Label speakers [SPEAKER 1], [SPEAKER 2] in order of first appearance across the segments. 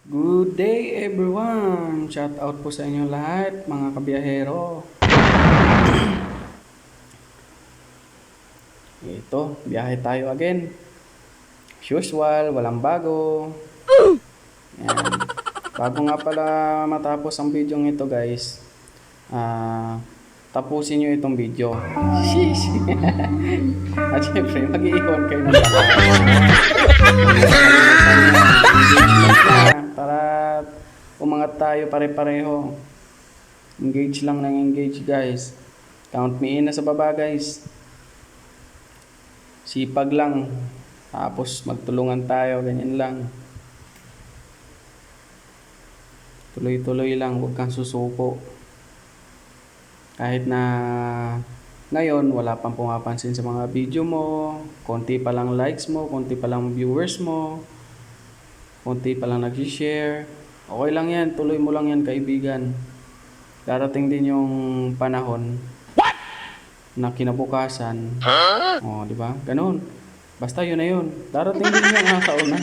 [SPEAKER 1] Good day everyone! Shout out po sa inyo lahat mga kabiyahero. Ito, biyahe tayo again. As usual, walang bago. Yan. Bago nga pala matapos ang video ito guys, tapusin nyo itong video. Sheesh! At syempre, mag-iiwan kayo ng lahat. Engagement na para umangat tayo pare-pareho. Engage lang ng engage guys. Count me in na sa baba guys. Sipag lang. Tapos magtulungan tayo, ganyan lang. Tuloy-tuloy lang, huwag kang susuko. Kahit na ngayon wala pang pumapansin sa mga video mo, konti pa lang likes mo, konti pa lang viewers mo, konti pa lang nag-share. Okay lang yan, tuloy mo lang yan kaibigan. Darating din yung panahon na kinabukasan. Oh, di ba? Ganun. Basta yun na yun. Darating din yung taon na.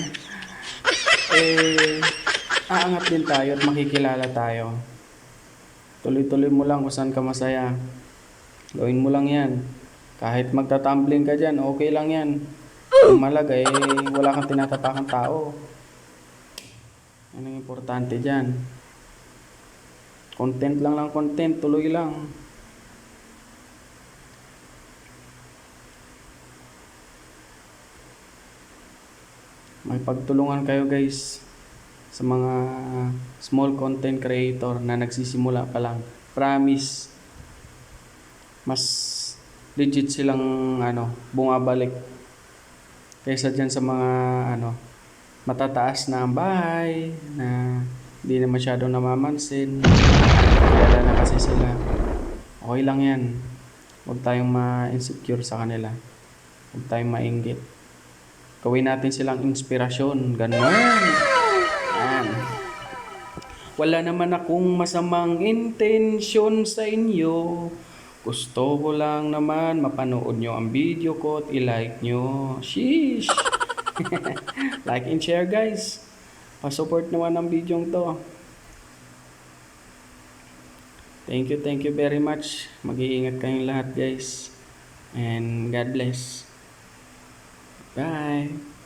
[SPEAKER 1] Aangat din tayo at makikilala tayo. Tuloy-tuloy mo lang kung saan ka masaya. Gawin mo lang yan. Kahit magtatumbling ka dyan, okay lang yan. Kung malaga, wala kang tinatapakang tao. Yan ang importante dyan. Content lang content. Tuloy lang. May pagtulungan kayo guys sa mga small content creator na nagsisimula pa lang. Promise, mas legit silang bumabalik kaysa dyan sa mga matataas na ang bahay na hindi na masyadong namamansin. Kilala na kasi sila. Okay lang yan. Huwag tayong ma-insecure sa kanila. Huwag tayong mainggit. Gawin natin silang inspirasyon. Ganun. Yan. Wala naman akong masamang intensyon sa inyo. Gusto ko lang naman mapanood nyo ang video ko at i-like nyo. Sheesh! Like and share guys. Pa-support naman ang video to. Thank you very much. Mag-iingat kayong lahat guys. And God bless. Bye!